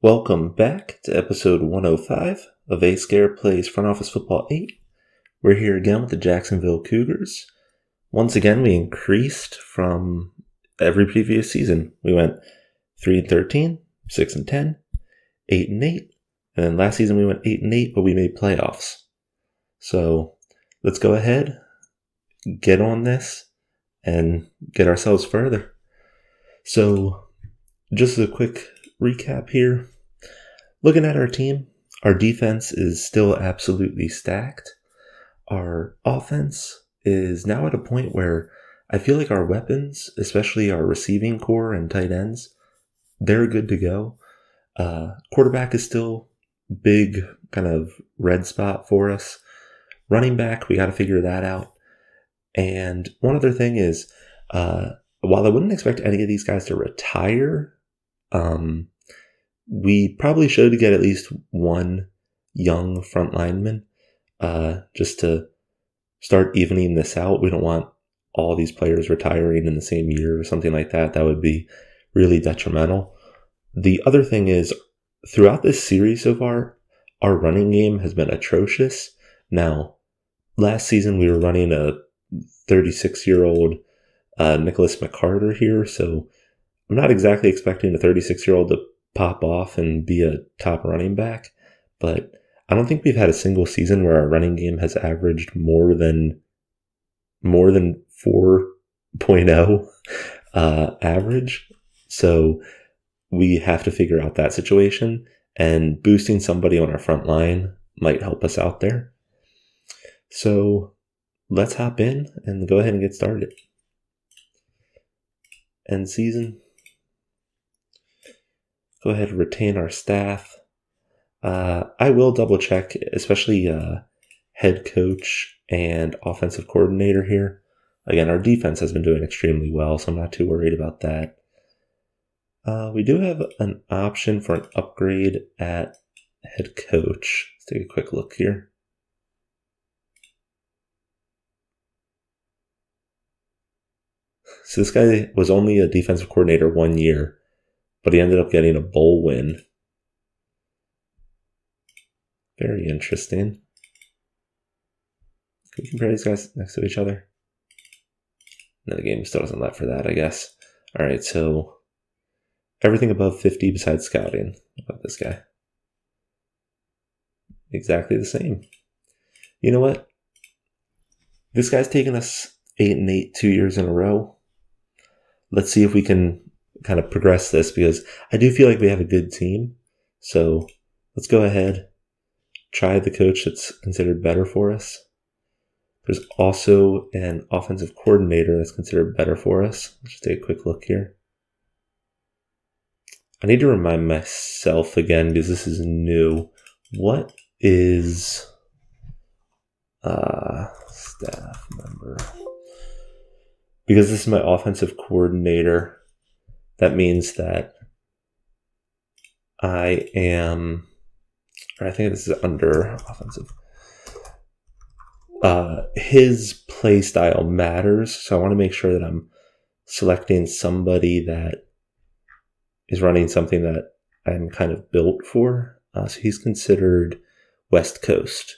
Welcome back to episode 105 of AyyScare Plays Front Office Football 8. We're here again with the Jacksonville Cougars. Once again, we increased from every previous season. We went 3-13, 6-10, 8-8, and then last season we went 8-8, but we made playoffs. So let's go ahead, get on this, and get ourselves further. So just a quick recap here. Looking at our team, our defense is still absolutely stacked. Our offense is now at a point where I feel like our weapons, especially our receiving core and tight ends, they're good to go. Quarterback is still big kind of red spot for us. Running back, we got to figure that out. And one other thing is, while I wouldn't expect any of these guys to retire, we probably should get at least one young front lineman just to start evening this out. We don't want all these players retiring in the same year or something like that. That would be really detrimental. The other thing is, throughout this series so far, our running game has been atrocious. Now, last season we were running a 36-year-old Nicholas McCarter here, so I'm not exactly expecting a 36-year-old to pop off and be a top running back, but I don't think we've had a single season where our running game has averaged more than 4.0 average. So we have to figure out that situation, and boosting somebody on our front line might help us out there. So let's hop in and go ahead and get started. End season. Go ahead and retain our staff. I will double check, especially head coach and offensive coordinator here. Again, our defense has been doing extremely well, so I'm not too worried about that. We do have an option for an upgrade at head coach. Let's take a quick look here. So this guy was only a defensive coordinator 1 year, but he ended up getting a bowl win. Very interesting. Can we compare these guys next to each other? No, the game still doesn't let for that, I guess. All right, so everything above 50 besides scouting. What about this guy? Exactly the same. You know what? This guy's taken us 8-8 2 years in a row. Let's see if we can kind of progress this, because I do feel like we have a good team. So let's go ahead, try the coach that's considered better for us. There's also an offensive coordinator that's considered better for us. Let's just take a quick look here. I need to remind myself again, because this is new. What is staff member? Because this is my offensive coordinator, that means that I think this is under offensive. His play style matters, so I want to make sure that I'm selecting somebody that is running something that I'm kind of built for. So he's considered West Coast,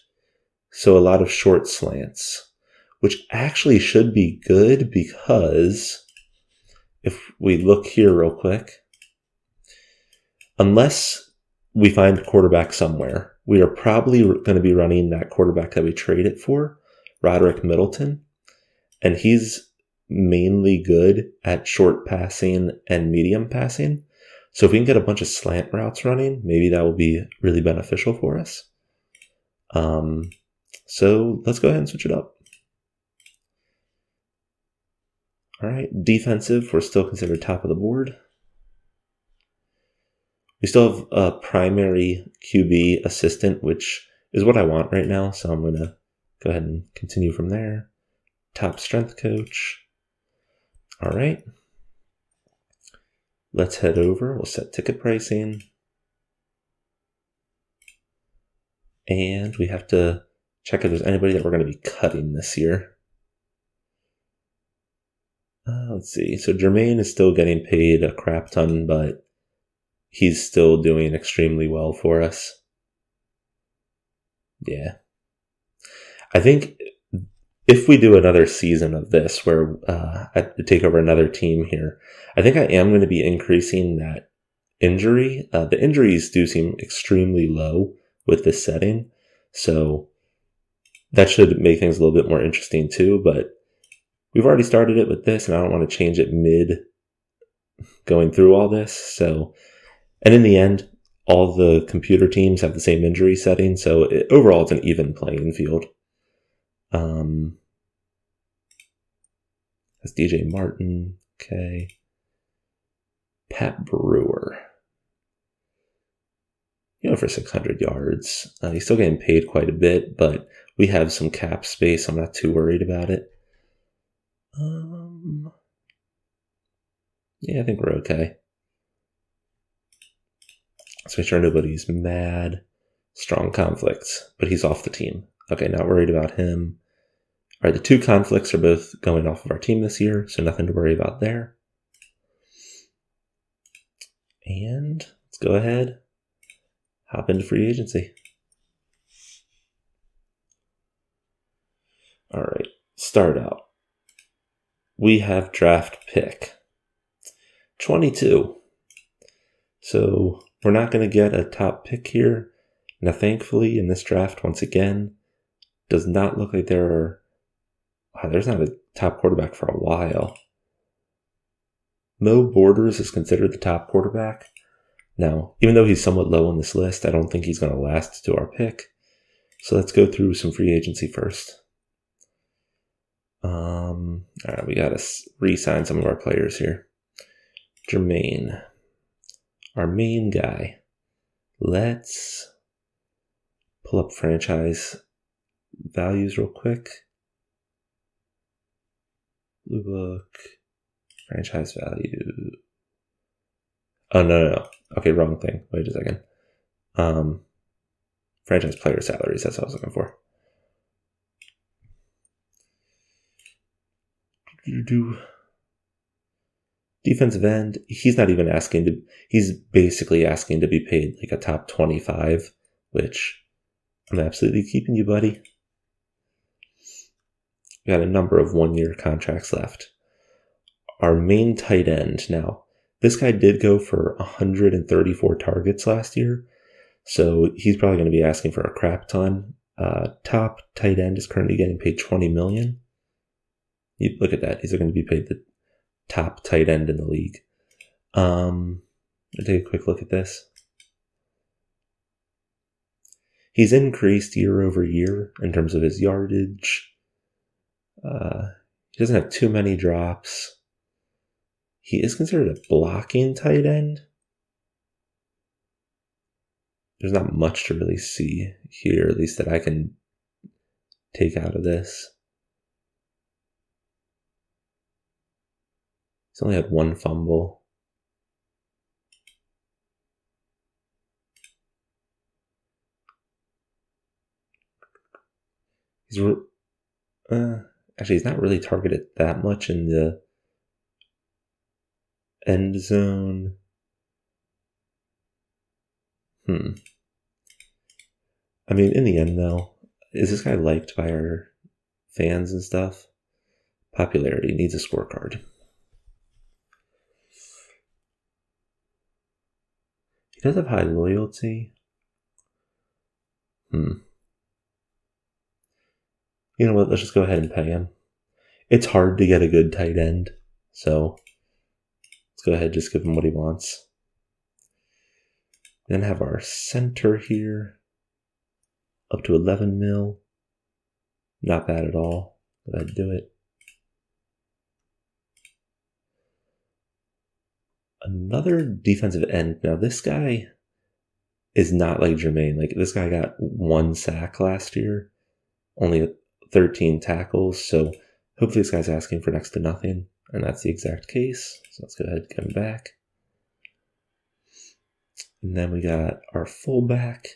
so a lot of short slants, which actually should be good, because if we look here real quick, unless we find a quarterback somewhere, we are probably going to be running that quarterback that we traded for, Roderick Middleton, and he's mainly good at short passing and medium passing. So if we can get a bunch of slant routes running, maybe that will be really beneficial for us. So let's go ahead and switch it up. All right, defensive, we're still considered top of the board. We still have a primary QB assistant, which is what I want right now, so I'm going to go ahead and continue from there. Top strength coach. All right. Let's head over. We'll set ticket pricing. And we have to check if there's anybody that we're going to be cutting this year. Let's see. So Jermaine is still getting paid a crap ton, but he's still doing extremely well for us. Yeah. I think if we do another season of this where I take over another team here, I think I am going to be increasing that injury. The injuries do seem extremely low with this setting, so that should make things a little bit more interesting too, but we've already started it with this, and I don't want to change it mid going through all this. So, and in the end, all the computer teams have the same injury setting, so overall it's an even playing field. That's DJ Martin. Okay. Pat Brewer. For 600 yards. He's still getting paid quite a bit, but we have some cap space. I'm not too worried about it. Yeah, I think we're okay. Let's make sure nobody's mad. Strong conflicts, but he's off the team. Okay, not worried about him. All right, the 2 conflicts are both going off of our team this year, so nothing to worry about there. And let's go ahead, hop into free agency. All right, start out. We have draft pick 22. So we're not going to get a top pick here. Now, thankfully, in this draft, once again, does not look like there's not a top quarterback for a while. Mo Borders is considered the top quarterback. Now, even though he's somewhat low on this list, I don't think he's going to last to our pick. So let's go through some free agency first. All right, we got to re-sign some of our players here. Jermaine, our main guy. Let's pull up franchise values real quick. Blue book, franchise value. Oh, no. Okay, wrong thing. Wait a second. Franchise player salaries, that's what I was looking for. Defensive end, he's basically asking to be paid like a top 25, which I'm absolutely keeping you, buddy. We got a number of 1-year contracts left. Our main tight end, now, this guy did go for 134 targets last year, so he's probably going to be asking for a crap ton. Top tight end is currently getting paid $20 million. You look at that. He's going to be paid the top tight end in the league. I'll take a quick look at this. He's increased year over year in terms of his yardage. He doesn't have too many drops. He is considered a blocking tight end. There's not much to really see here, at least that I can take out of this. He's only had 1 fumble. Actually, he's not really targeted that much in the end zone. I mean, in the end, though, is this guy liked by our fans and stuff? Popularity needs a scorecard. He does have high loyalty. You know what? Let's just go ahead and pay him. It's hard to get a good tight end, so let's go ahead and just give him what he wants. Then have our center here, up to 11 mil. Not bad at all. Go ahead and do it. Another defensive end. Now, this guy is not like Jermaine. Like, this guy got 1 sack last year, only 13 tackles. So hopefully this guy's asking for next to nothing, and that's the exact case. So let's go ahead and come back. And then we got our fullback.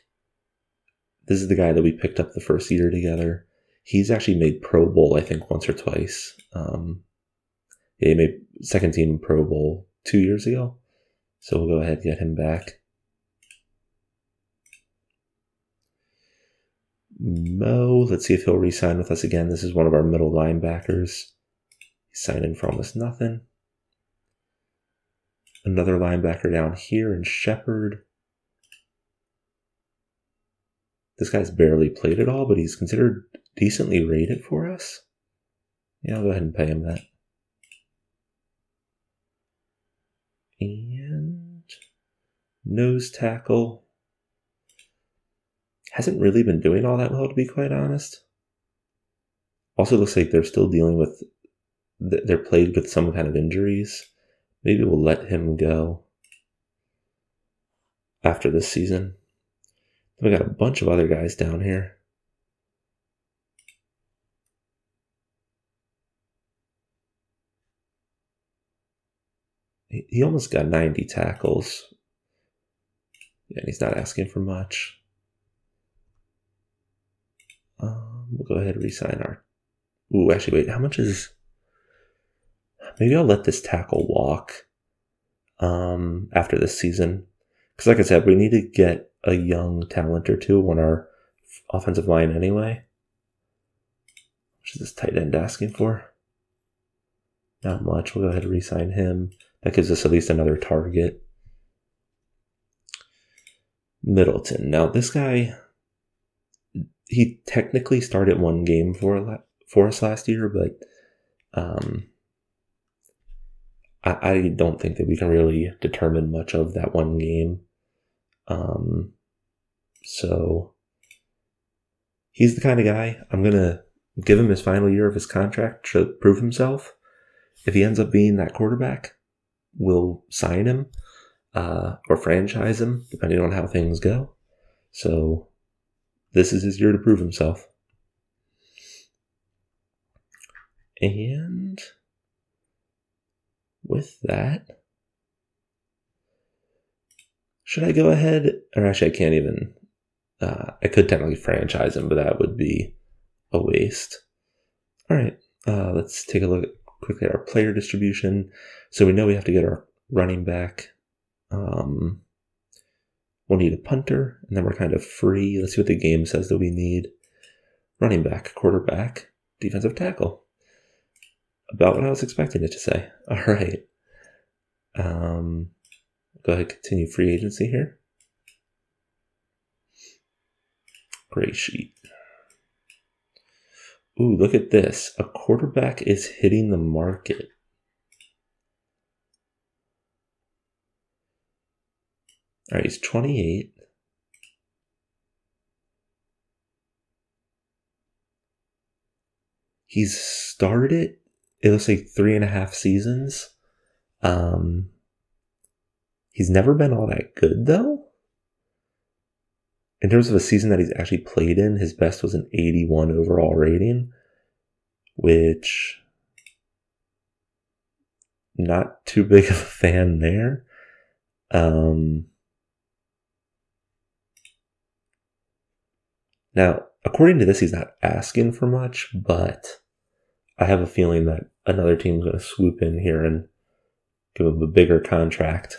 This is the guy that we picked up the first year together. He's actually made Pro Bowl, I think, once or twice. He made second team Pro Bowl 2 years ago. So we'll go ahead and get him back. Mo, let's see if he'll re-sign with us again. This is one of our middle linebackers. He's signing for almost nothing. Another linebacker down here in Shepherd. This guy's barely played at all, but he's considered decently rated for us. Yeah, I'll go ahead and pay him that. And nose tackle. Hasn't really been doing all that well, to be quite honest. Also looks like they're still dealing with, they're plagued with some kind of injuries. Maybe we'll let him go after this season. We got a bunch of other guys down here. He almost got 90 tackles. Yeah, and he's not asking for much. We'll go ahead and re-sign our... Ooh, actually, wait, how much is... Maybe I'll let this tackle walk after this season. Because like I said, we need to get a young talent or two on our offensive line anyway. What is this tight end asking for? Not much. We'll go ahead and re-sign him. That gives us at least another target. Middleton. Now, this guy, he technically started one game for us last year, but I don't think that we can really determine much of that one game. So he's the kind of guy, I'm going to give him his final year of his contract to prove himself. If he ends up being that quarterback, we'll sign him or franchise him, depending on how things go. So this is his year to prove himself. And with that, should I go ahead? Or actually, I can't even. I could technically franchise him, but that would be a waste. All right, let's take a look quickly at our player distribution. So we know we have to get our running back. We'll need a punter, and then we're kind of free. Let's see what the game says that we need. Running back, quarterback, defensive tackle. About what I was expecting it to say. All right. Go ahead, continue free agency here. Gray sheet. Ooh, look at this. A quarterback is hitting the market. All right, he's 28. He's started, it looks like 3.5 seasons. He's never been all that good, though. In terms of a season that he's actually played in, his best was an 81 overall rating, which not too big of a fan there. Now, according to this, he's not asking for much, but I have a feeling that another team's going to swoop in here and give him a bigger contract.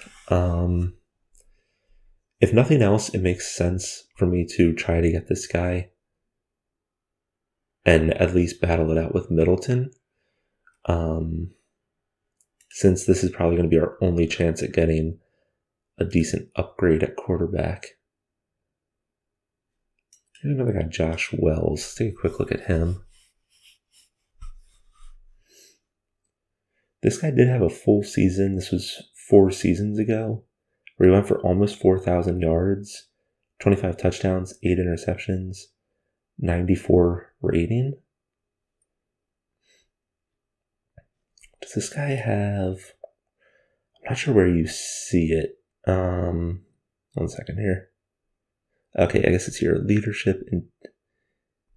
If nothing else, it makes sense for me to try to get this guy and at least battle it out with Middleton. Since this is probably going to be our only chance at getting a decent upgrade at quarterback. Here's another guy, Josh Wells. Let's take a quick look at him. This guy did have a full season. This was 4 seasons ago, where he went for almost 4,000 yards, 25 touchdowns, 8 interceptions, 94 rating. Does this guy have... I'm not sure where you see it. 1 second here. Okay, I guess it's your leadership.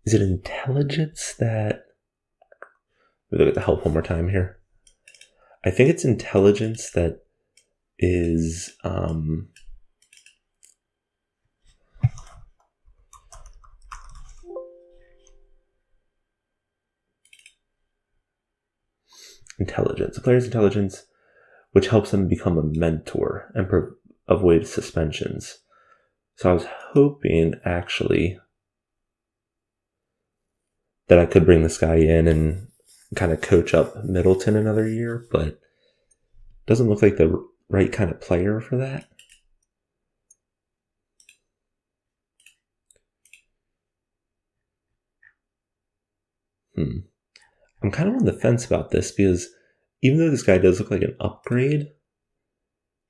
Is it intelligence that... Let me look at the help one more time here. I think it's intelligence that is... intelligence. A player's intelligence which helps him become a mentor and avoid suspensions. So I was hoping, actually, that I could bring this guy in and kind of coach up Middleton another year, but doesn't look like the right kind of player for that. I'm kind of on the fence about this because even though this guy does look like an upgrade,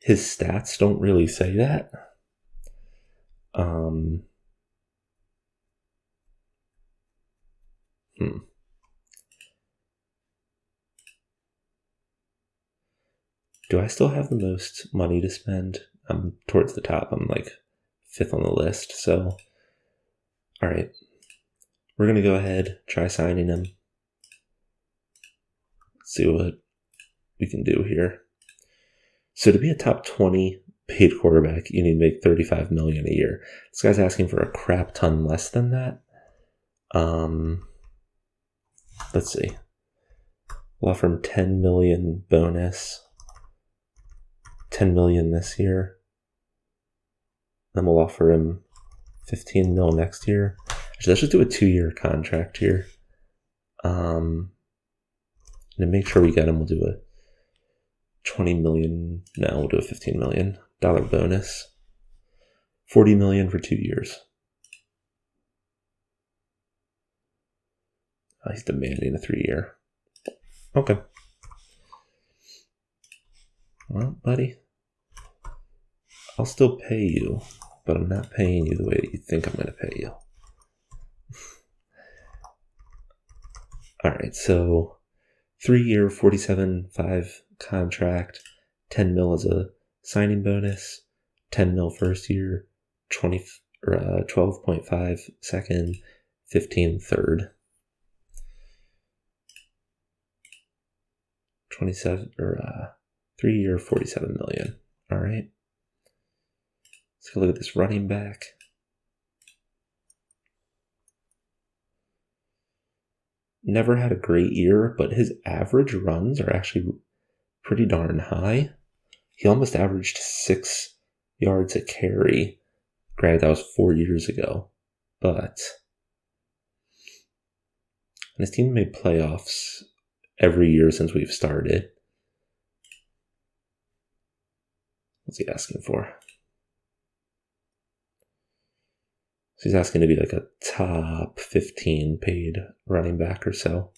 his stats don't really say that. Do I still have the most money to spend? I'm towards the top. I'm like 5th on the list. So, all right. We're going to go ahead, try signing him. Let's see what we can do here. So to be a top 20 paid quarterback, you need to make $35 million a year. This guy's asking for a crap ton less than that. Let's see. We'll offer him $10 million bonus. $10 million this year. Then we'll offer him $15 million next year. Actually, let's just do a 2-year contract here. And to make sure we get him, we'll do a $20 million. No, we'll do a $15 million bonus. $40 million for 2 years. Oh, he's demanding a 3-year. Okay. Well, buddy, I'll still pay you, but I'm not paying you the way that you think I'm going to pay you. All right, so 3-year, $47.5 contract, $10 million as a signing bonus, $10 million first year, 12.5 second, 15 third. 3-year, $47 million. All right. Let's go look at this running back. Never had a great year, but his average runs are actually pretty darn high. He almost averaged 6 yards a carry. Granted, that was 4 years ago, but and his team made playoffs every year since we've started. What's he asking for? So he's asking to be like a top 15 paid running back or so.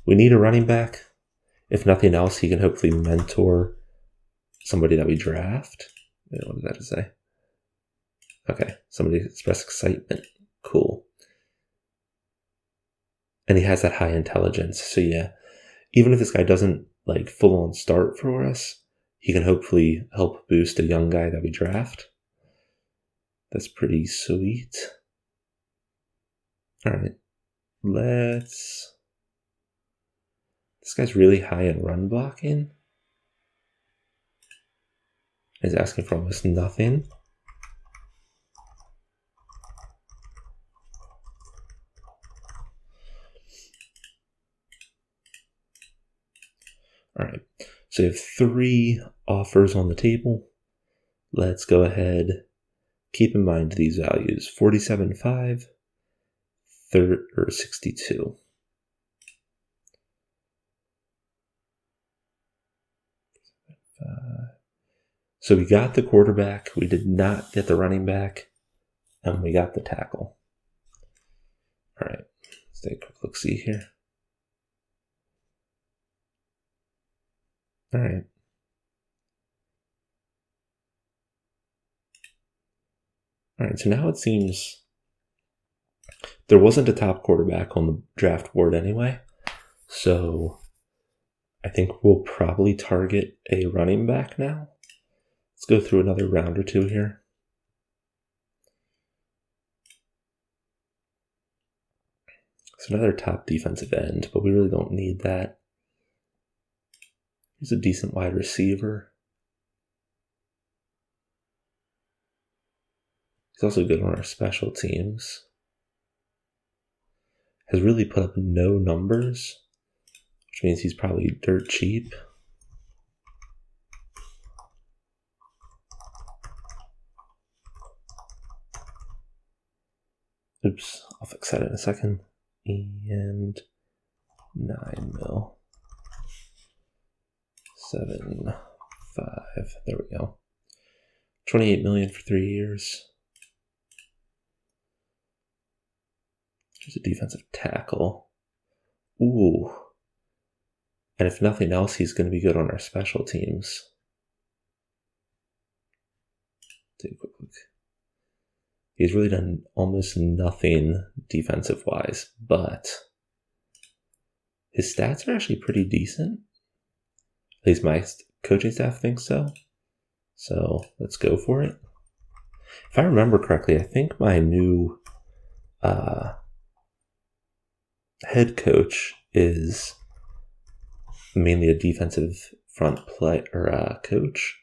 We need a running back. If nothing else, he can hopefully mentor somebody that we draft. What did that say? Okay, somebody express excitement. Cool. And he has that high intelligence. So yeah, even if this guy doesn't like full on start for us, he can hopefully help boost a young guy that we draft. That's pretty sweet. All right, this guy's really high in run blocking. He's asking for almost nothing. All right, so you have 3 offers on the table. Let's go ahead. Keep in mind these values: 47.5, 62. So we got the quarterback, we did not get the running back, and we got the tackle. All right, let's take a quick look-see here. All right. All right, so now it seems there wasn't a top quarterback on the draft board anyway, so I think we'll probably target a running back now. Let's go through another round or two here. It's another top defensive end, but we really don't need that. He's a decent wide receiver. He's also good on our special teams. Has really put up no numbers, which means he's probably dirt cheap. Oops, I'll fix that in a second. And 9 mil. 7, 5. There we go. 28 million for 3 years. Here's a defensive tackle. Ooh. And if nothing else, he's going to be good on our special teams. Take a quick look. He's really done almost nothing defensive-wise, but his stats are actually pretty decent. At least my coaching staff thinks so. So let's go for it. If I remember correctly, I think my new head coach is mainly a defensive front play or coach.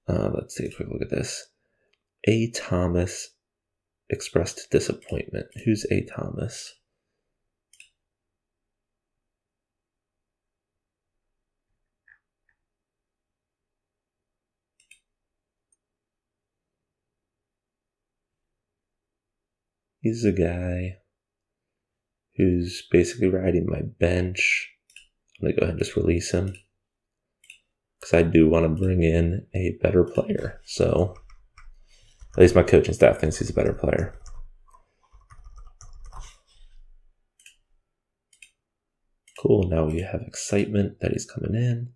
Let's take a quick look at this. A. Thomas expressed disappointment. Who's A. Thomas? He's a guy who's basically riding my bench. I'm going to go ahead and just release him, because I do want to bring in a better player. So at least my coaching staff thinks he's a better player. Cool, now we have excitement that he's coming in.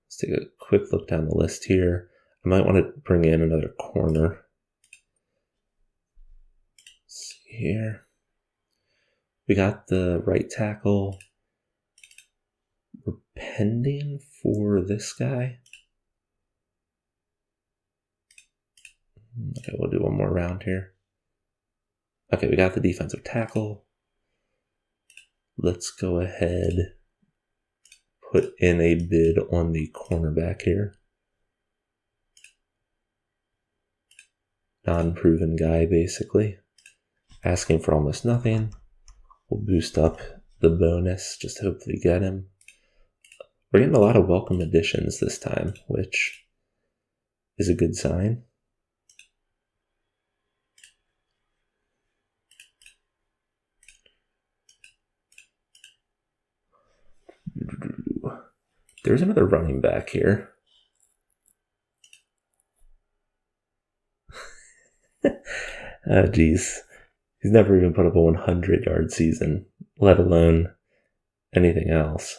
Let's take a quick look down the list here. I might want to bring in another corner. Let's see here. We got the right tackle. We're pending for this guy. Okay, we'll do one more round here. Okay, we got the defensive tackle. Let's go ahead, put in a bid on the cornerback here. Non-proven guy, basically. Asking for almost nothing. We'll boost up the bonus just to hopefully get him. We're getting a lot of welcome additions this time, which is a good sign. There's another running back here. Oh, geez. He's never even put up a 100-yard season, let alone anything else.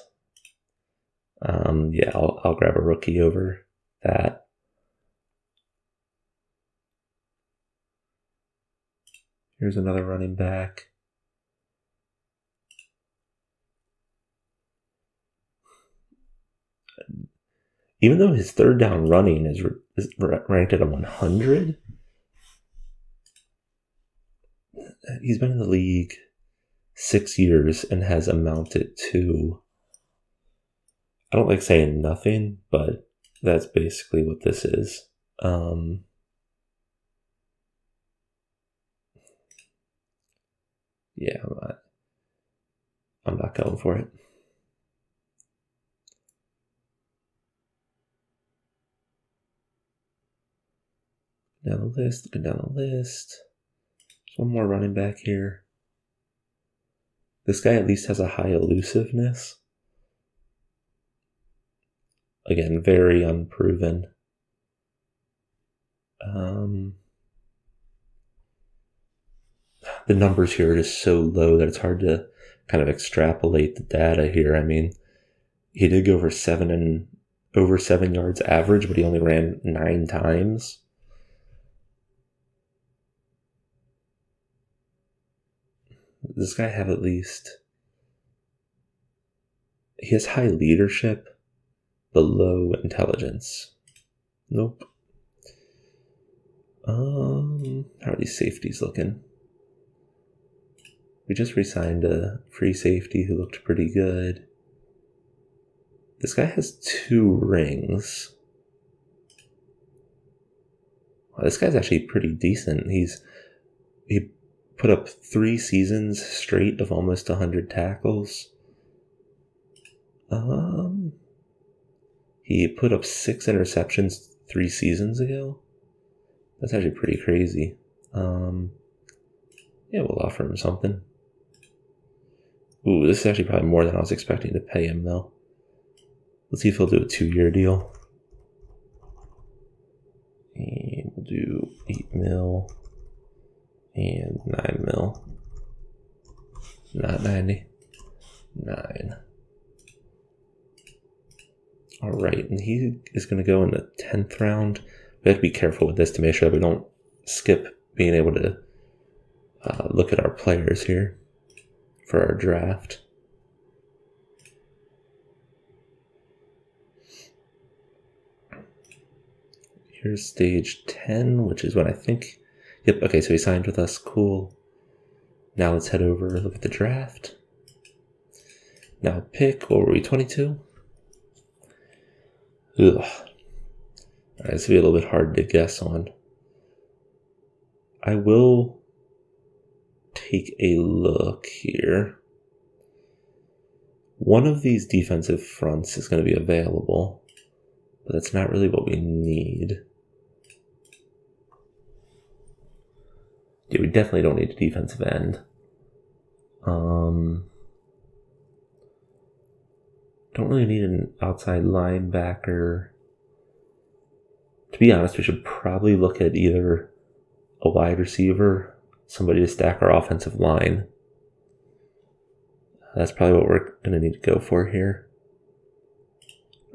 Yeah, I'll grab a rookie over that. Here's another running back. Even though his third down running is ranked at a 100, he's been in the league 6 years and has amounted to, I don't like saying nothing, but that's basically what this is. Yeah, I'm not going for it. Down the list, looking down the list. There's one more running back here. This guy at least has a high elusiveness. Again, very unproven. The numbers here are just so low that it's hard to kind of extrapolate the data here. I mean, he did go over 7 yards average, but he only ran 9 times. Does this guy have at least... He has high leadership, but low intelligence. Nope. How are these safeties looking? We just re-signed a free safety who looked pretty good. This guy has 2 rings. Wow, this guy's actually pretty decent. He put up 3 seasons straight of almost 100 tackles. He put up 6 interceptions 3 seasons ago. That's actually pretty crazy. Yeah, we'll offer him something. Ooh, this is actually probably more than I was expecting to pay him, though. Let's see if he'll do a 2-year deal. And we'll do 8 mil and 9 mil. Not 90. 9. Alright, and he is going to go in the 10th round. We have to be careful with this to make sure that we don't skip being able to look at our players here for our draft. Here's stage 10, which is when I think... Yep, okay, so he signed with us. Cool. Now let's head over and look at the draft. Now pick, what were we, 22? Ugh. Alright, this will be a little bit hard to guess on. I will take a look here. One of these defensive fronts is going to be available, but that's not really what we need. Yeah, we definitely don't need a defensive end. Don't really need an outside linebacker. To be honest, we should probably look at either a wide receiver, somebody to stack our offensive line. That's probably what we're going to need to go for here.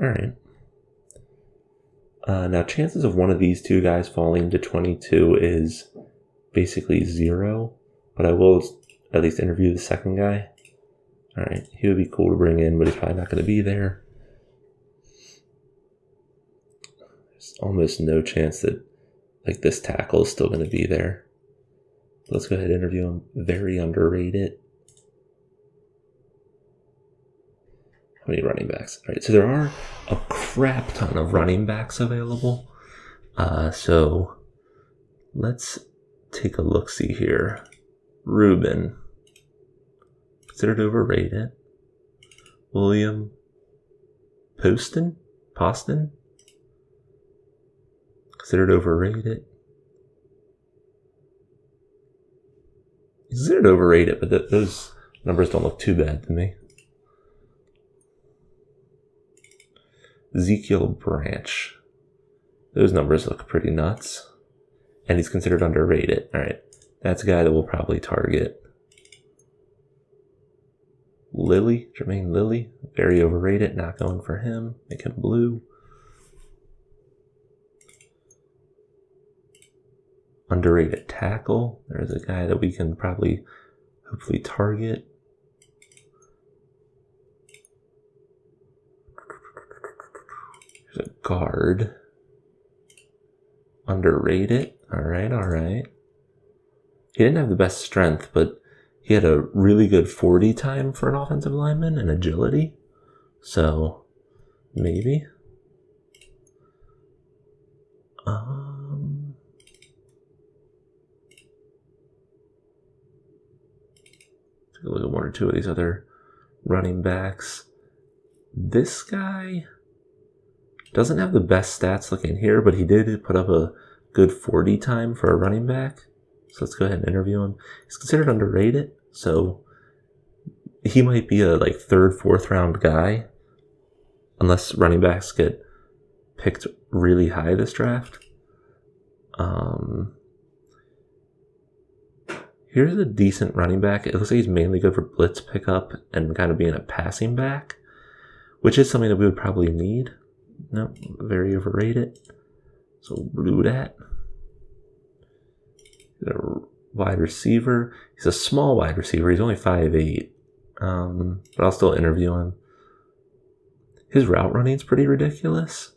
Alright. Now, chances of one of these two guys falling to 22 is basically 0, but I will at least interview the second guy. Alright, he would be cool to bring in, but he's probably not going to be there. There's almost no chance that this tackle is still going to be there. Let's go ahead and interview him. Very underrated. How many running backs? Alright, so there are a crap ton of running backs available. So let's take a look-see here. Ruben. Considered overrated. William Poston? Considered overrated. Considered overrated, but those numbers don't look too bad to me. Ezekiel Branch. Those numbers look pretty nuts. And he's considered underrated. Alright, that's a guy that we'll probably target. Jermaine Lilly, very overrated, not going for him. Make him blue. Underrated tackle. There's a guy that we can probably, hopefully, target. There's a guard. Underrated. Alright. He didn't have the best strength, but he had a really good 40 time for an offensive lineman and agility. So, maybe. Take a look at one or two of these other running backs. This guy doesn't have the best stats looking here, but he did put up a good 40 time for a running back. So let's go ahead and interview him. He's considered underrated, so he might be a 3rd, 4th round guy, unless running backs get picked really high this draft. Here's a decent running back. It looks like he's mainly good for blitz pickup and kind of being a passing back, which is something that we would probably need. Nope, very overrated. So we'll do that. A wide receiver. He's a small wide receiver. He's only 5'8". But I'll still interview him. His route running's pretty ridiculous.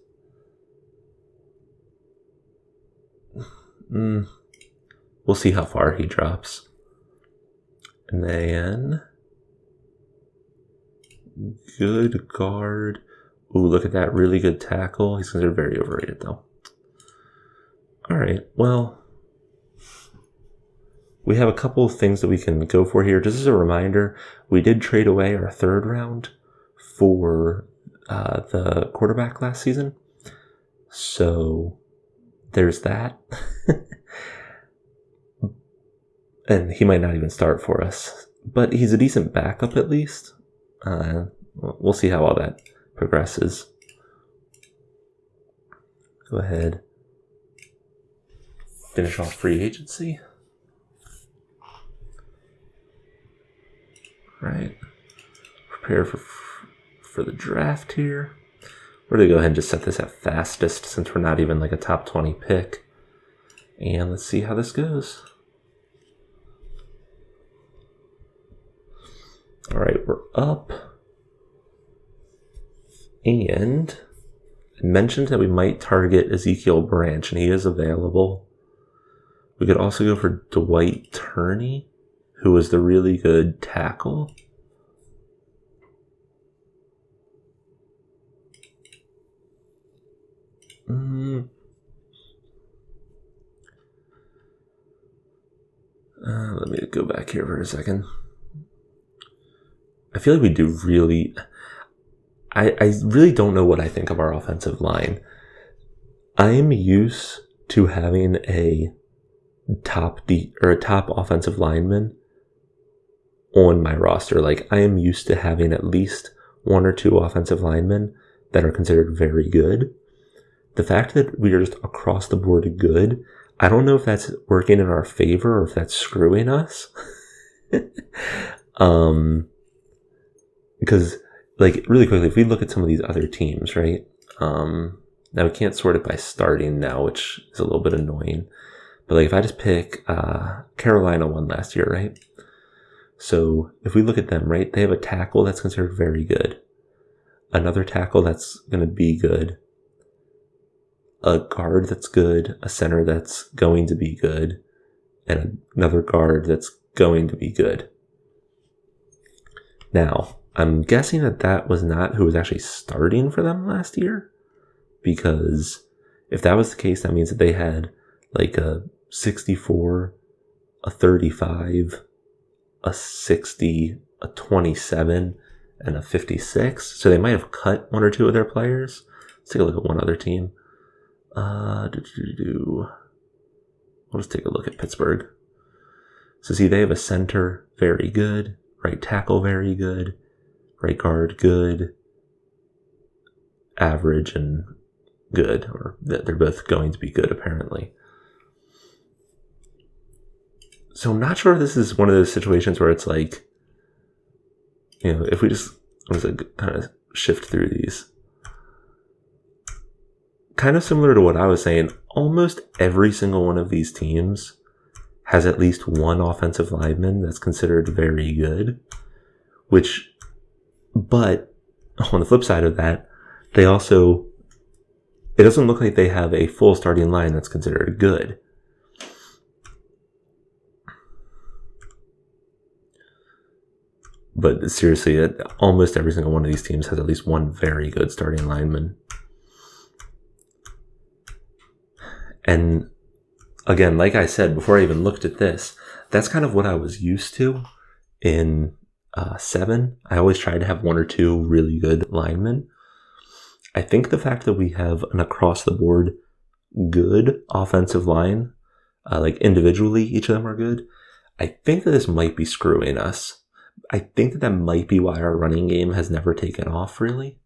We'll see how far he drops. And then good guard. Ooh, look at that. Really good tackle. He's considered very overrated, though. Alright, well, we have a couple of things that we can go for here. Just as a reminder, we did trade away our 3rd round for the quarterback last season. So there's that. And he might not even start for us, but he's a decent backup at least. We'll see how all that progresses. Go ahead. Finish off free agency. Right. Prepare for the draft here. We're going to go ahead and just set this at fastest since we're not even like a top 20 pick. And let's see how this goes. All right, we're up. And I mentioned that we might target Ezekiel Branch, and he is available. We could also go for Dwight Turney, who was the really good tackle. Let me go back here for a second. I feel like we do really... I really don't know what I think of our offensive line. I am used to having a top offensive lineman on my roster. Like, I am used to having at least one or two offensive linemen that are considered very good. The fact that we are just across the board good, I don't know if that's working in our favor or if that's screwing us. Because, like, really quickly, if we look at some of these other teams, right? Now we can't sort it by starting now, which is a little bit annoying. But like, if I just pick Carolina won last year, right? So if we look at them, right, they have a tackle that's considered very good, another tackle that's going to be good, a guard that's good, a center that's going to be good, and another guard that's going to be good. Now, I'm guessing that was not who was actually starting for them last year, because if that was the case, that means that they had like a 64, a 35, a 60, a 27, and a 56. So they might have cut one or two of their players. Let's take a look at one other team. We'll just take a look at Pittsburgh. So see, they have a center, very good. Right tackle, very good. Right guard, good. Average and good. Or they're both going to be good, apparently. So I'm not sure if this is one of those situations where it's like, you know, if we just kind of shift through these. Kind of similar to what I was saying, almost every single one of these teams has at least one offensive lineman that's considered very good, but on the flip side of that, it doesn't look like they have a full starting line that's considered good. But seriously, almost every single one of these teams has at least one very good starting lineman. And again, like I said, before I even looked at this, that's kind of what I was used to in 7. I always tried to have one or two really good linemen. I think the fact that we have an across-the-board good offensive line, like individually, each of them are good, I think that this might be screwing us. I think that might be why our running game has never taken off, really.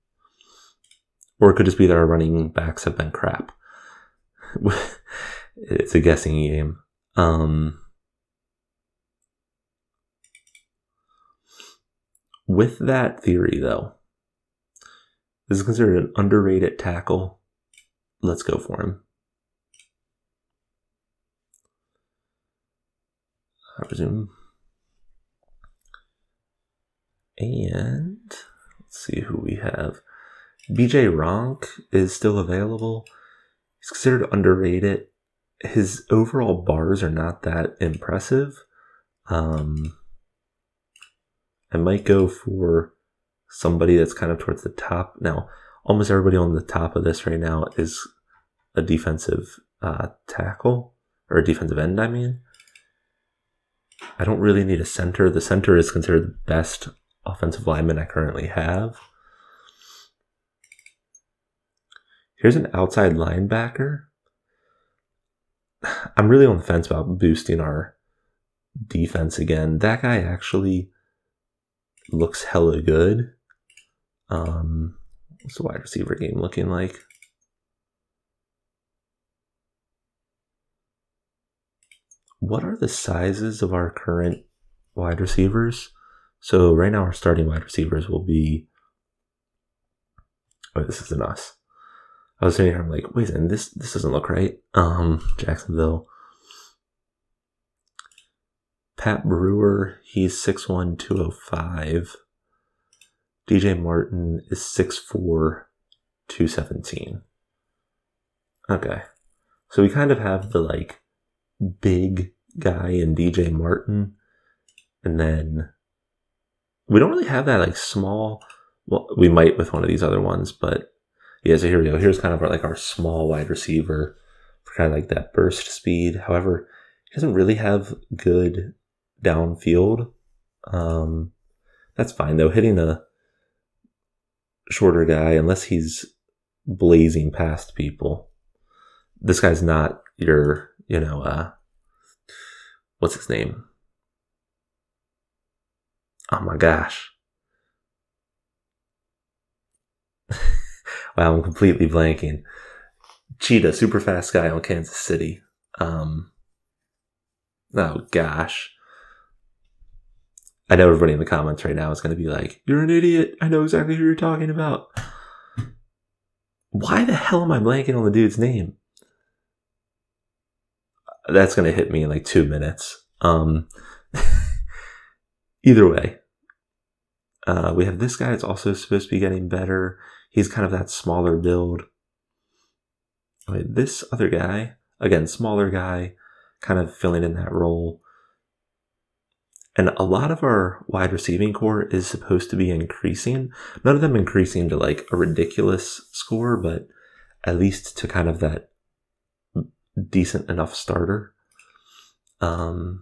Or it could just be that our running backs have been crap. It's a guessing game. With that theory, though, this is considered an underrated tackle. Let's go for him. I presume. And let's see who we have. BJ Ronk is still available. He's considered underrated. His overall bars are not that impressive. I might go for somebody that's kind of towards the top. Now, almost everybody on the top of this right now is a defensive tackle, or a defensive end, I mean. I don't really need a center. The center is considered the best offensive lineman I currently have. Here's an outside linebacker. I'm really on the fence about boosting our defense again. That guy actually looks hella good. What's the wide receiver game looking like? What are the sizes of our current wide receivers? So right now our starting wide receivers will be... Oh, this isn't us. I was sitting here, I'm like, wait a second, this doesn't look right. Jacksonville. Pat Brewer, he's 6'1", 205. DJ Martin is 6'4", 217. Okay. So we kind of have the, like, big guy in DJ Martin. And then we don't really have that, like, small... Well, we might with one of these other ones, but... Yeah, so here we go. Here's kind of our small wide receiver for kind of like that burst speed. However, he doesn't really have good downfield. That's fine, though. Hitting a shorter guy, unless he's blazing past people. This guy's not your, what's his name? Oh my gosh. Wow, I'm completely blanking. Cheetah, super fast guy on Kansas City. Oh gosh. I know everybody in the comments right now is going to be like, you're an idiot. I know exactly who you're talking about. Why the hell am I blanking on the dude's name? That's going to hit me in like 2 minutes. Either way. We have this guy that's also supposed to be getting better. He's kind of that smaller build. This other guy, again, smaller guy, kind of filling in that role. And a lot of our wide receiving core is supposed to be increasing. None of them increasing to like a ridiculous score, but at least to kind of that decent enough starter. Let's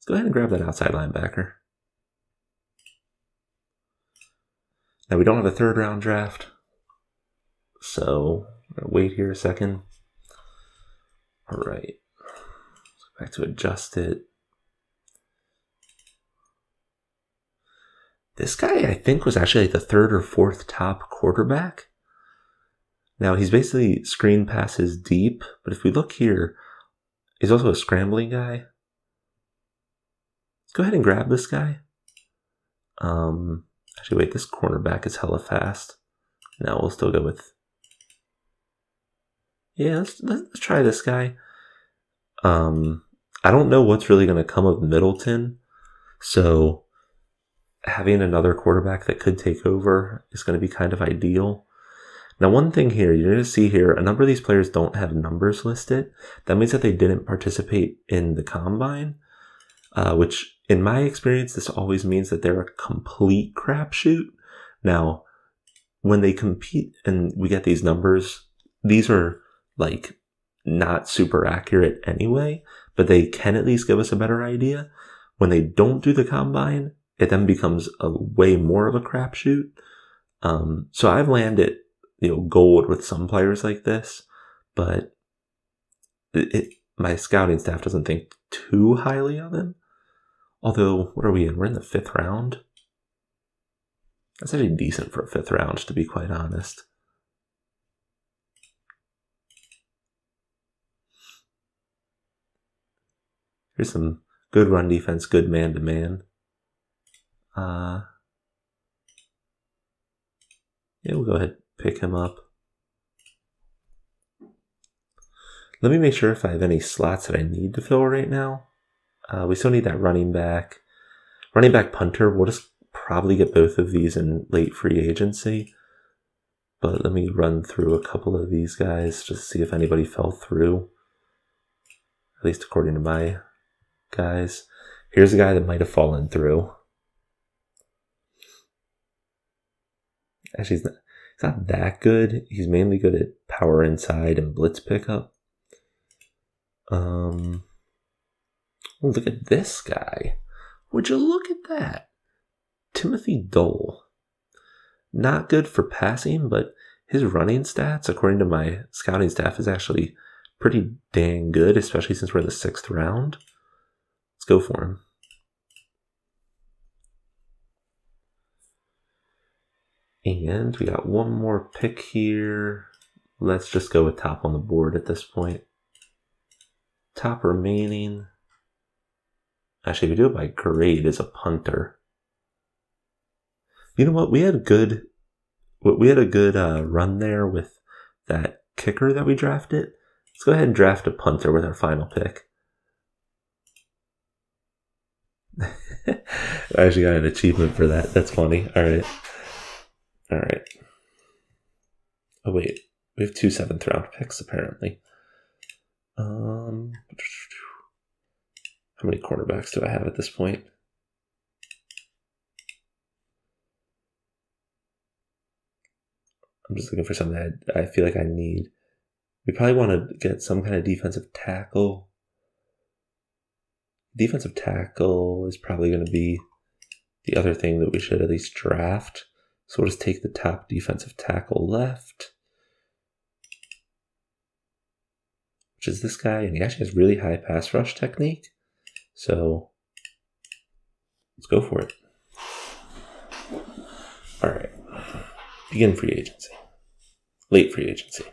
go ahead and grab that outside linebacker. Now, we don't have a third round draft, so I'm going to wait here a second. All right. Let's go back to adjust it. This guy, I think, was actually like the third or fourth top quarterback. Now, he's basically screen passes deep, but if we look here, he's also a scrambling guy. Let's go ahead and grab this guy. Actually, wait, this cornerback is hella fast. No, we'll still go with... Yeah, let's try this guy. I don't know what's really going to come of Middleton, so having another quarterback that could take over is going to be kind of ideal. Now, one thing here, you're going to see here, a number of these players don't have numbers listed. That means that they didn't participate in the combine, which in my experience, this always means that they're a complete crapshoot. Now, when they compete and we get these numbers, these are like not super accurate anyway, but they can at least give us a better idea. When they don't do the combine, it then becomes a way more of a crapshoot. So I've landed, gold with some players like this, but my scouting staff doesn't think too highly of him. Although, what are we in? We're in the 5th round. That's actually decent for a 5th round, to be quite honest. Here's some good run defense, good man-to-man. Yeah, we'll go ahead and pick him up. Let me make sure if I have any slots that I need to fill right now. We still need that running back. Running back punter, we'll just probably get both of these in late free agency. But let me run through a couple of these guys just to see if anybody fell through. At least according to my guys. Here's a guy that might have fallen through. Actually, he's not that good. He's mainly good at power inside and blitz pickup. Oh, look at this guy. Would you look at that? Timothy Dole. Not good for passing, but his running stats, according to my scouting staff, is actually pretty dang good, especially since we're in the 6th round. go for him. And we got one more pick here. Let's just go with top on the board at this point. Top remaining. Actually, if we do it by grade, is a punter. You know what? We had a good run there with that kicker that we drafted. Let's go ahead and draft a punter with our final pick. I actually got an achievement for that. That's funny. All right. Oh wait, we have 2 7th round picks apparently. How many cornerbacks do I have at this point? I'm just looking for something that I feel like I need. We probably want to get some kind of defensive tackle. Defensive tackle is probably going to be the other thing that we should at least draft. So we'll just take the top defensive tackle left, which is this guy, and he actually has really high pass rush technique. So let's go for it. All right. Begin free agency. Late free agency.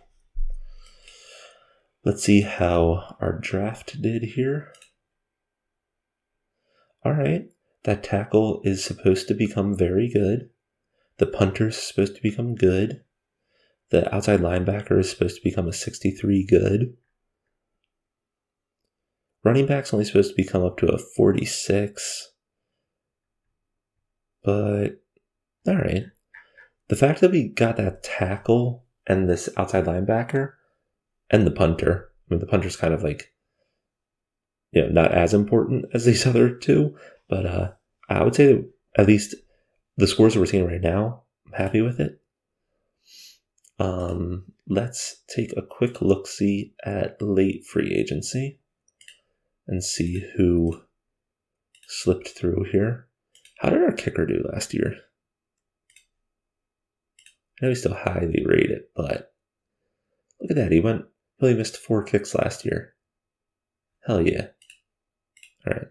Let's see how our draft did here. All right. That tackle is supposed to become very good. The punter is supposed to become good. The outside linebacker is supposed to become a 63 good. Running back's only supposed to become up to a 46. But, all right. The fact that we got that tackle and this outside linebacker and the punter, I mean, the punter's kind of like, not as important as these other two, but I would say that at least the scores that we're seeing right now, I'm happy with it. Let's take a quick look-see at late free agency and see who slipped through here. How did our kicker do last year? I know he's still highly rated, but look at that. He really missed 4 kicks last year. Hell yeah. All right.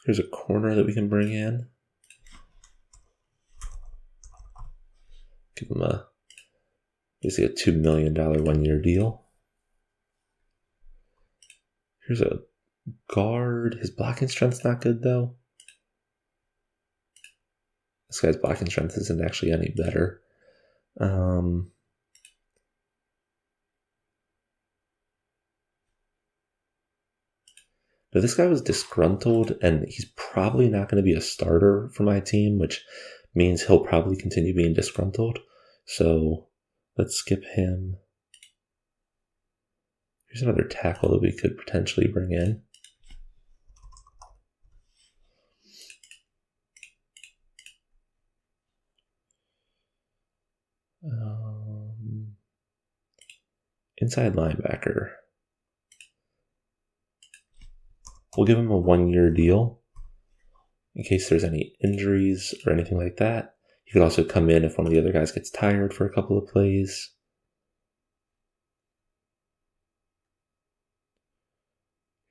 Here's a corner that we can bring in. Give him basically a $2 million 1-year deal. Here's a guard. His blocking strength's not good though. This guy's blocking strength isn't actually any better. But this guy was disgruntled, and he's probably not going to be a starter for my team, which means he'll probably continue being disgruntled. So let's skip him. Here's another tackle that we could potentially bring in. Inside linebacker. We'll give him a 1-year deal in case there's any injuries or anything like that. He could also come in if one of the other guys gets tired for a couple of plays.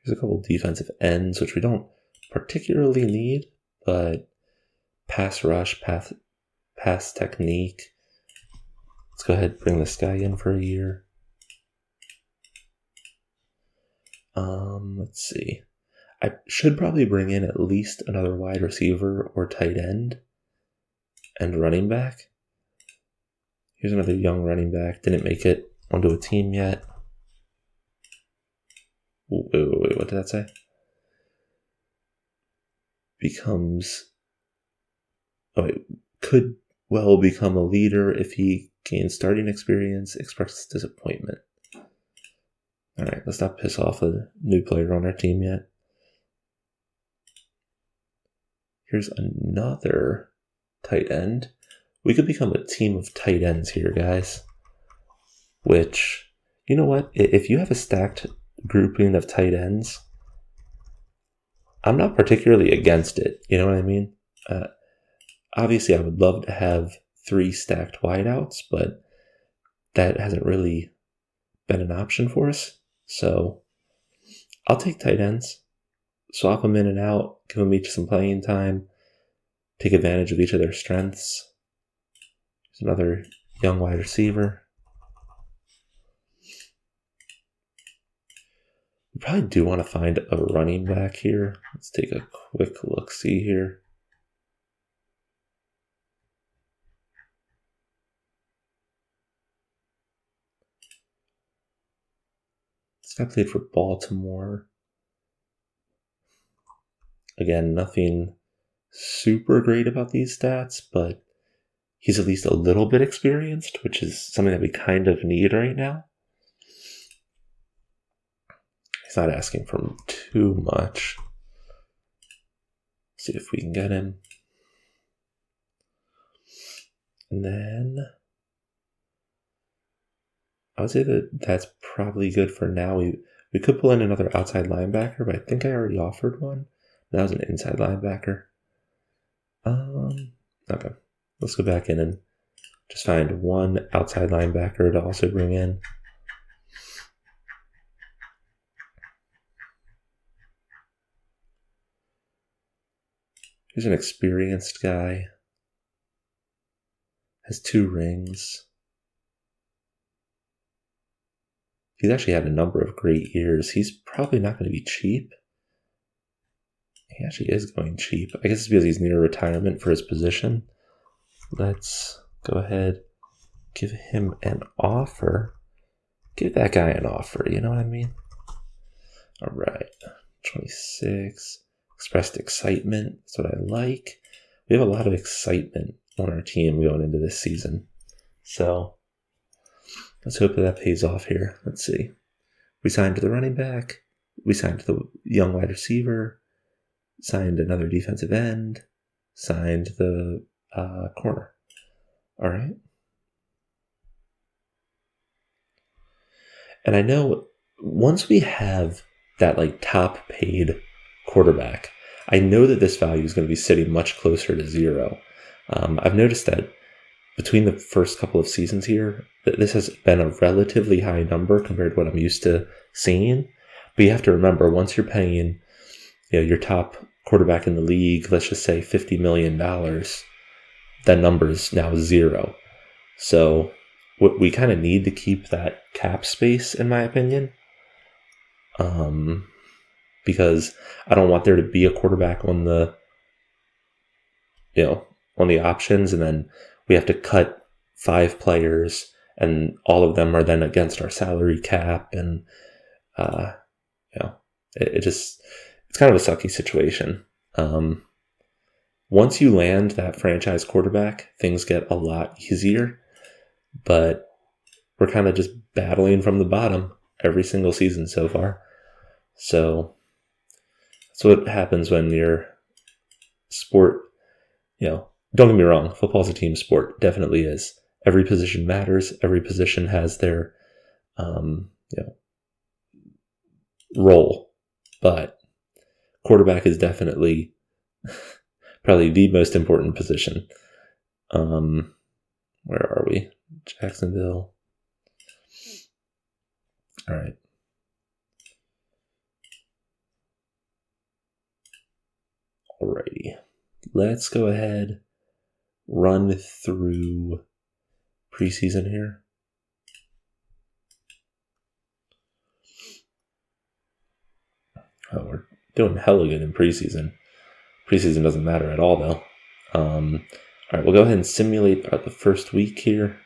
Here's a couple defensive ends, which we don't particularly need, but pass rush, pass technique. Let's go ahead and bring this guy in for a year. Let's see. I should probably bring in at least another wide receiver or tight end and running back. Here's another young running back. Didn't make it onto a team yet. Wait, what did that say? Could well become a leader if he gains starting experience, expresses disappointment. All right, let's not piss off a new player on our team yet. Here's another tight end. We could become a team of tight ends here, guys. Which, you know what? If you have a stacked grouping of tight ends, I'm not particularly against it. You know what I mean? Obviously, I would love to have 3 stacked wideouts, but that hasn't really been an option for us. So I'll take tight ends, swap them in and out, give them each some playing time, take advantage of each of their strengths. There's another young wide receiver. We probably do want to find a running back here. Let's take a quick look-see here. This guy played for Baltimore. Again, nothing super great about these stats, but he's at least a little bit experienced, which is something that we kind of need right now. He's not asking for too much. See if we can get him. And then I would say that that's probably good for now. We could pull in another outside linebacker, but I think I already offered one. That was an inside linebacker. Okay. Let's go back in and just find one outside linebacker to also bring in. He's an experienced guy. Has 2 rings. He's actually had a number of great years. He's probably not going to be cheap. He actually is going cheap. I guess it's because he's near retirement for his position. Let's go ahead, give him an offer. Give that guy an offer, you know what I mean? All right, 26. Expressed excitement. That's what I like. We have a lot of excitement on our team going into this season. So let's hope that pays off here. Let's see. We signed the running back. We signed the young wide receiver. Signed another defensive end. Signed the corner. All right. And I know once we have that top paid quarterback, I know that this value is going to be sitting much closer to 0. I've noticed that between the first couple of seasons here, this has been a relatively high number compared to what I'm used to seeing. But you have to remember, once you're paying your top quarterback in the league, let's just say $50 million, that number is now 0. So we kind of need to keep that cap space, in my opinion. Because I don't want there to be a quarterback on the, on the options, and then we have to cut 5 players, and all of them are then against our salary cap, and it's kind of a sucky situation. Once you land that franchise quarterback, things get a lot easier, but we're kind of just battling from the bottom every single season so far. So that's what happens when your sport, don't get me wrong, football's a team sport, definitely is. Every position matters. Every position has their, role, but quarterback is definitely probably the most important position. Where are we? Jacksonville. All right. Alrighty. Let's go ahead, run through preseason here. Oh, we're doing hella good in preseason. Preseason doesn't matter at all, though. All right, we'll go ahead and simulate the first week here.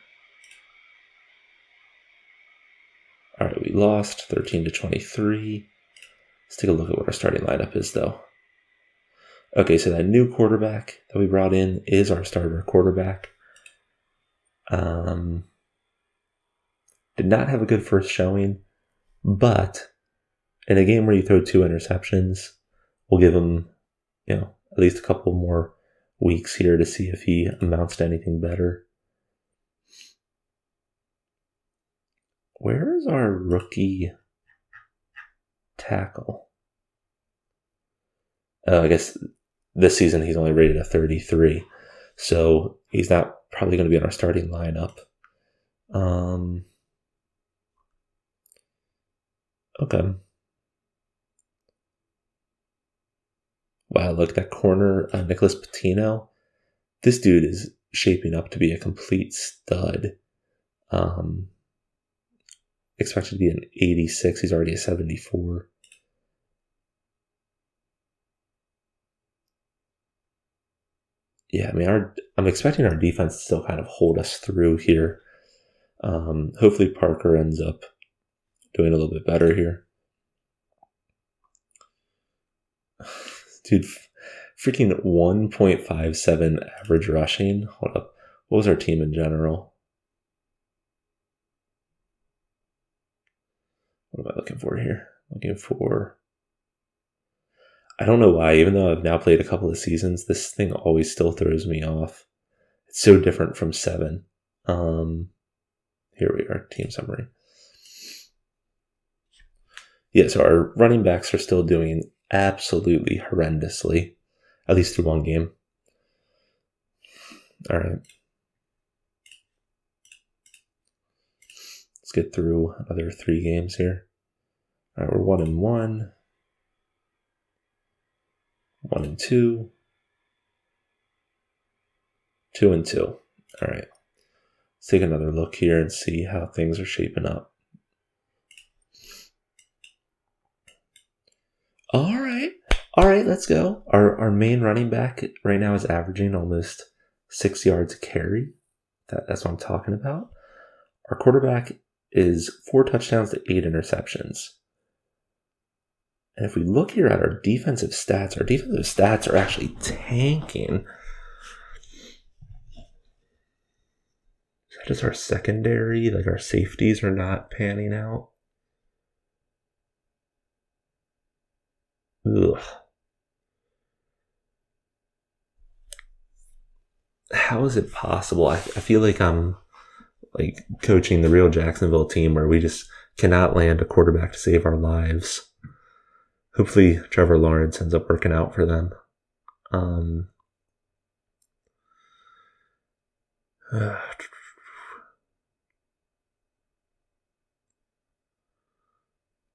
All right, we lost 13-23. Let's take a look at what our starting lineup is, though. Okay, so that new quarterback that we brought in is our starter quarterback. Did not have a good first showing, but in a game where you throw 2 interceptions, we'll give him, at least a couple more weeks here to see if he amounts to anything better. Where is our rookie tackle? Oh, I guess this season he's only rated a 33, so he's not probably going to be in our starting lineup. Okay. Wow, look, that corner, Nicholas Patino. This dude is shaping up to be a complete stud. Expected to be an 86. He's already a 74. Yeah, I mean, I'm expecting our defense to still kind of hold us through here. Hopefully Parker ends up doing a little bit better here. Dude, freaking 1.57 average rushing. Hold up. What was our team in general? What am I looking for here? I don't know why, even though I've now played a couple of seasons, this thing always still throws me off. It's so different from 7. Here we are, team summary. Yeah, so our running backs are still doing absolutely horrendously, at least through one game. All right. Let's get through another 3 games here. All right, we're 1-1, 1-2, 2-2. All right. Let's take another look here and see how things are shaping up. All right, let's go. Our main running back right now is averaging almost 6 yards a carry. That's what I'm talking about. Our quarterback is 4 touchdowns to 8 interceptions. And if we look here at our defensive stats are actually tanking. Is that just our secondary? Like our safeties are not panning out? Ugh. How is it possible? I feel like I'm like coaching the real Jacksonville team where we just cannot land a quarterback to save our lives. Hopefully Trevor Lawrence ends up working out for them.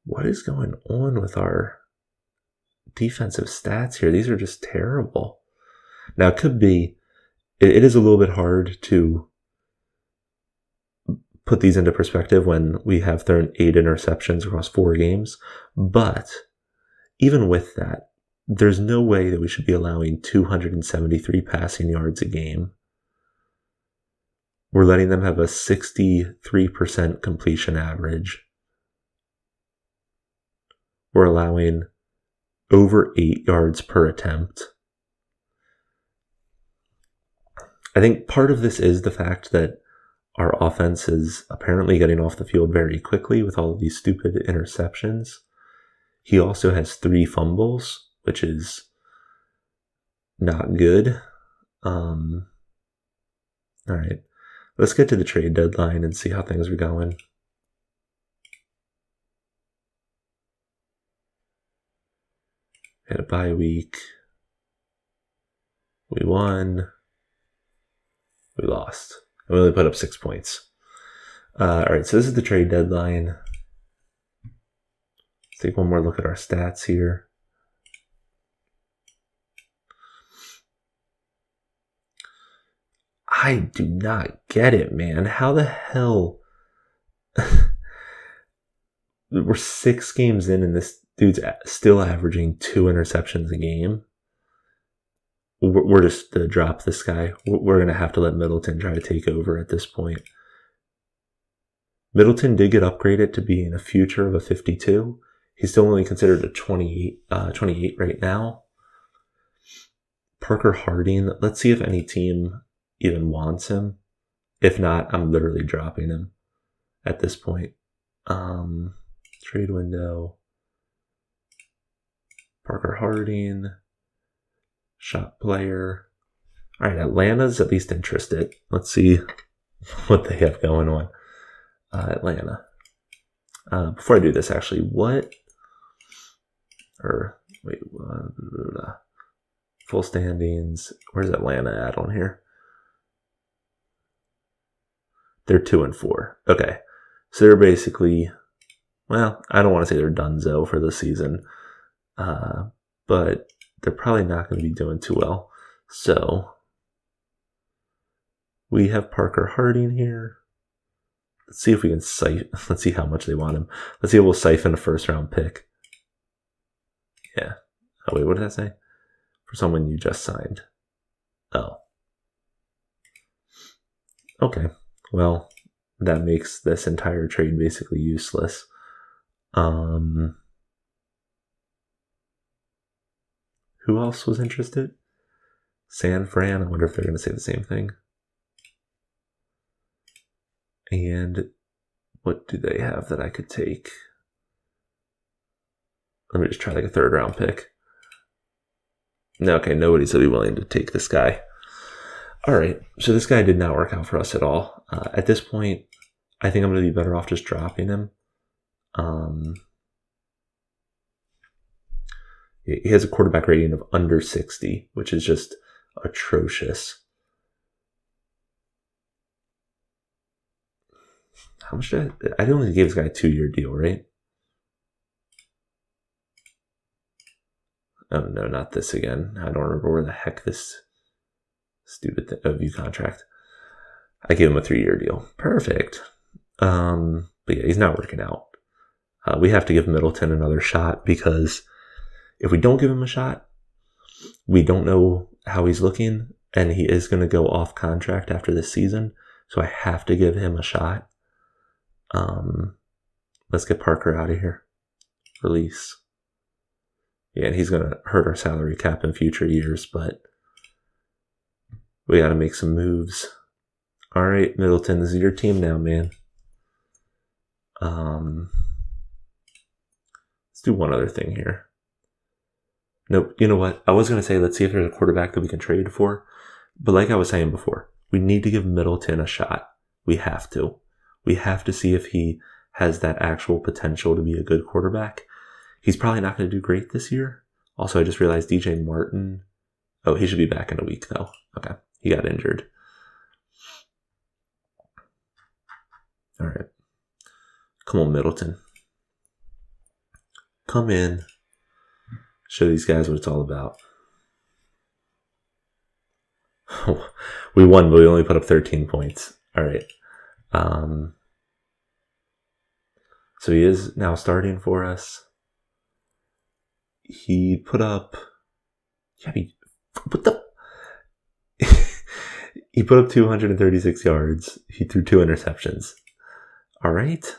What is going on with our defensive stats here? These are just terrible. Now, it could be, it is a little bit hard to put these into perspective when we have thrown 8 interceptions across 4 games. But even with that, there's no way that we should be allowing 273 passing yards a game. We're letting them have a 63% completion average. We're allowing over 8 yards per attempt. I think part of this is the fact that our offense is apparently getting off the field very quickly with all of these stupid interceptions. He also has 3 fumbles, which is not good. All right. Let's get to the trade deadline and see how things are going. Had a bye week. We won. We lost. And we only put up 6 points. All right, so this is the trade deadline. Let's take one more look at our stats here. I do not get it, man. How the hell? We're 6 games in and this dude's still averaging 2 interceptions a game. We're just to drop this guy. We're going to have to let Middleton try to take over at this point. Middleton did get upgraded to being a future of a 52. He's still only considered a 28 right now. Parker Harding, let's see if any team even wants him. If not, I'm literally dropping him at this point. Trade window. Parker Harding. Shot player. All right, Atlanta's at least interested. Let's see what they have going on. Atlanta. Before I do this, actually, full standings. Where's Atlanta at on here? They're 2-4. Okay. So they're basically, well, I don't want to say they're donezo for the season, but they're probably not going to be doing too well. So we have Parker Harding here. Let's see if we can let's see how much they want him. Let's see if we'll siphon a first-round pick. Yeah. Oh, wait, what did that say? For someone you just signed. Oh. Okay. Well, that makes this entire trade basically useless. Who else was interested? San Fran. I wonder if they're going to say the same thing. And what do they have that I could take? Let me just try like a third-round pick. No, okay, nobody's going to be willing to take this guy. All right, so this guy did not work out for us at all. At this point, I think I'm going to be better off just dropping him. He has a quarterback rating of under 60, which is just atrocious. How much did I only gave this guy a 2-year deal, right? Oh, no, not this again. I don't remember where the heck this stupid view contract. I gave him a 3-year deal. Perfect. But yeah, he's not working out. We have to give Middleton another shot because if we don't give him a shot, we don't know how he's looking, and he is going to go off contract after this season. So I have to give him a shot. Let's get Parker out of here. Release. Yeah, and he's going to hurt our salary cap in future years, but we got to make some moves. All right, Middleton, this is your team now, man. Let's do one other thing here. Nope, you know what? I was going to say, let's see if there's a quarterback that we can trade for. But like I was saying before, we need to give Middleton a shot. We have to. We have to see if he has that actual potential to be a good quarterback. He's probably not going to do great this year. Also, I just realized DJ Martin. Oh, he should be back in a week, though. Okay, he got injured. All right. Come on, Middleton. Come in. Show these guys what it's all about. We won, but we only put up 13 points. All right. So he is now starting for us. He put up... He put up 236 yards. He threw 2 interceptions. All right.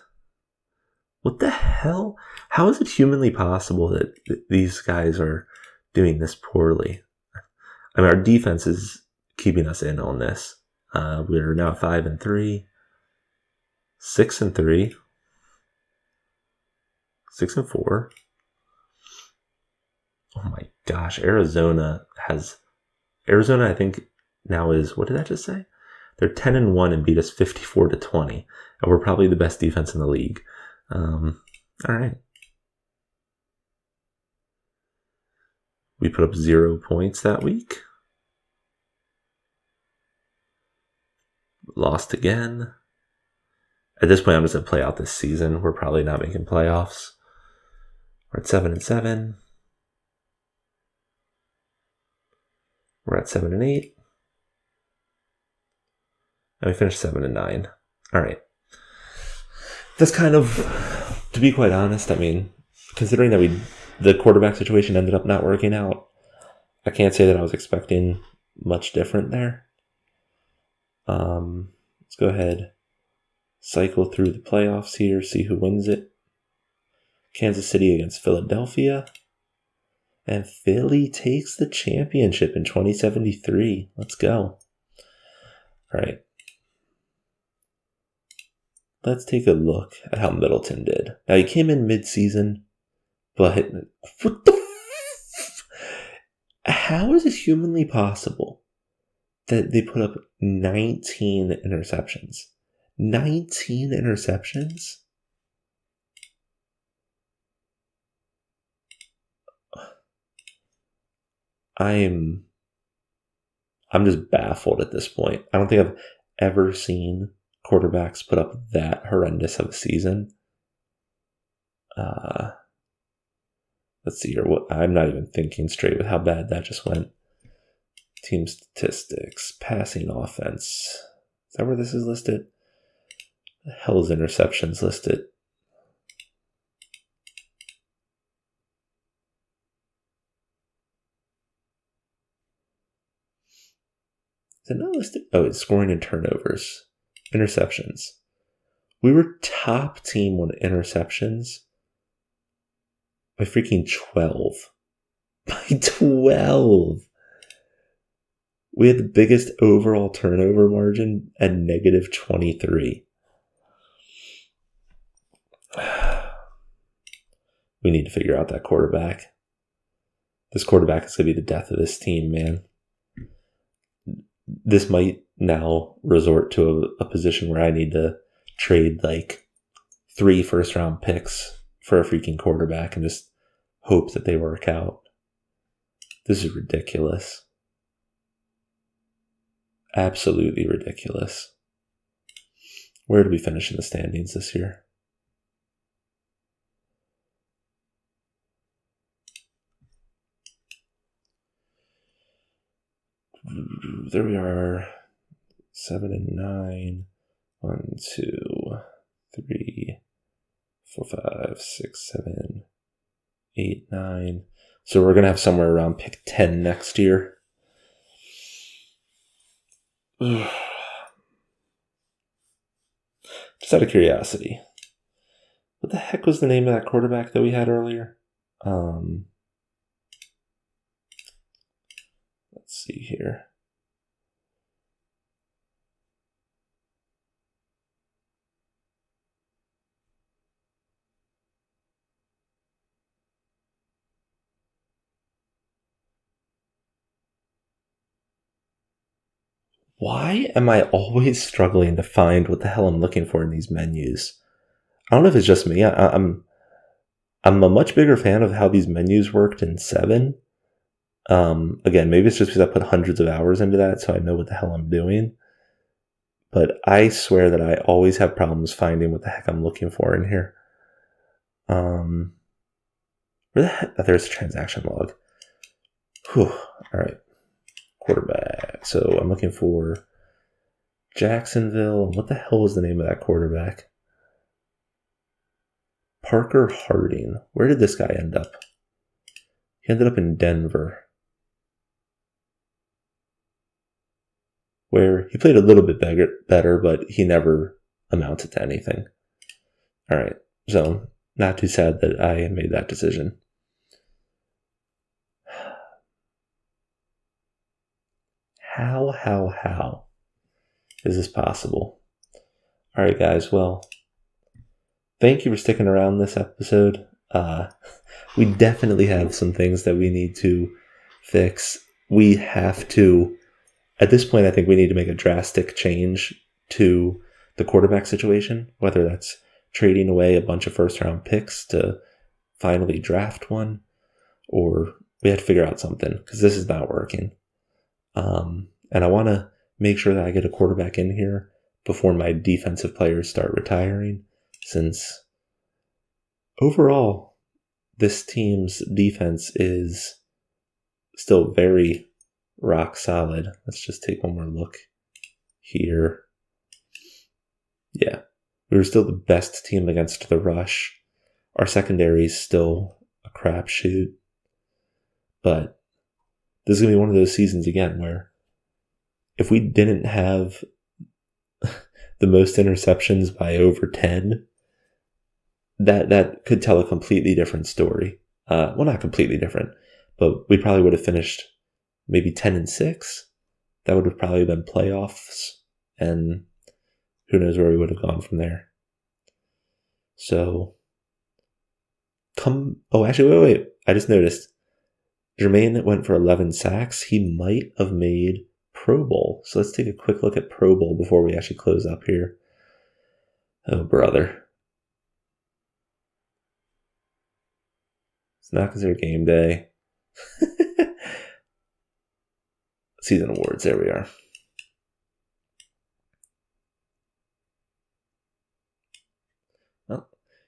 What the hell? How is it humanly possible that these guys are doing this poorly? I mean, our defense is keeping us in on this. We're now 5-3, 6-3, 6-4. Oh my gosh, Arizona, I think now is, what did I just say? They're 10-1 and beat us 54-20, and we're probably the best defense in the league. All right. We put up 0 points that week. Lost again. At this point, I'm just going to play out this season. We're probably not making playoffs. We're at 7-7. We're at 7-8. And we finished 7-9. All right. That's kind of, to be quite honest, I mean, considering that the quarterback situation ended up not working out, I can't say that I was expecting much different there. Let's go ahead, cycle through the playoffs here, see who wins it. Kansas City against Philadelphia. And Philly takes the championship in 2073. Let's go. All right. Let's take a look at how Middleton did. Now, he came in mid-season, but what the how is it humanly possible that they put up 19 interceptions? 19 interceptions? I'm just baffled at this point. I don't think I've ever seen quarterbacks put up that horrendous of a season. Let's see here. I'm not even thinking straight with how bad that just went. Team statistics, passing offense. Is that where this is listed? The hell is interceptions listed? Is it not listed? Oh, it's scoring and turnovers. Interceptions. We were top team on interceptions by freaking 12. By 12! We had the biggest overall turnover margin at negative 23. We need to figure out that quarterback. This quarterback is going to be the death of this team, man. This might now resort to a position where I need to trade like 3 first-round picks for a freaking quarterback and just hope that they work out. This is ridiculous. Absolutely ridiculous. Where do we finish in the standings this year? There we are. 7 and 9. 1, 2, 3, 4, 5, 6, 7, 8, 9. So we're going to have somewhere around pick 10 next year. Just out of curiosity, what the heck was the name of that quarterback that we had earlier? Let's see here. Why am I always struggling to find what the hell I'm looking for in these menus? I don't know if it's just me. I'm a much bigger fan of how these menus worked in 7. Again, maybe it's just because I put hundreds of hours into that, so I know what the hell I'm doing. But I swear that I always have problems finding what the heck I'm looking for in here. Where the heck? Oh, there's a transaction log. Whew. All right. Quarterback. So I'm looking for Jacksonville. What the hell was the name of that quarterback? Parker Harding. Where did this guy end up? He ended up in Denver, where he played a little bit better, but he never amounted to anything. All right. So not too sad that I made that decision. How is this possible? All right, guys. Well, thank you for sticking around this episode. We definitely have some things that we need to fix. We have to, at this point, I think we need to make a drastic change to the quarterback situation, whether that's trading away a bunch of first-round picks to finally draft one, or we have to figure out something because this is not working. And I want to make sure that I get a quarterback in here before my defensive players start retiring, since overall, this team's defense is still very rock solid. Let's just take one more look here. Yeah, we were still the best team against the rush. Our secondary is still a crapshoot. But this is going to be one of those seasons again where if we didn't have the most interceptions by over 10, that could tell a completely different story. Well, not completely different, but we probably would have finished maybe 10-6. That would have probably been playoffs, and who knows where we would have gone from there. So, wait. I just noticed Jermaine went for 11 sacks. He might have made Pro Bowl. So let's take a quick look at Pro Bowl before we actually close up here. Oh, brother. It's not considered game day. Season awards. There we are.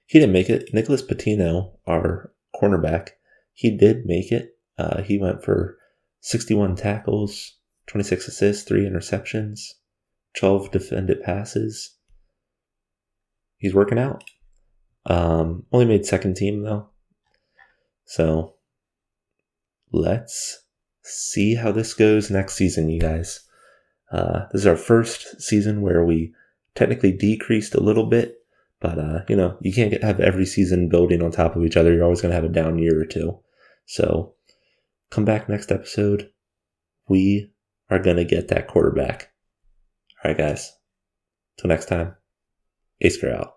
he didn't make it. Nicholas Patino, our cornerback, he did make it. He went for 61 tackles, 26 assists, 3 interceptions, 12 defended passes. He's working out. Only made second team, though. So let's see how this goes next season, you guys. This is our first season where we technically decreased a little bit, but you can't have every season building on top of each other. You're always going to have a down year or two. So come back next episode. We are going to get that quarterback. All right, guys. Till next time, AyyScare out.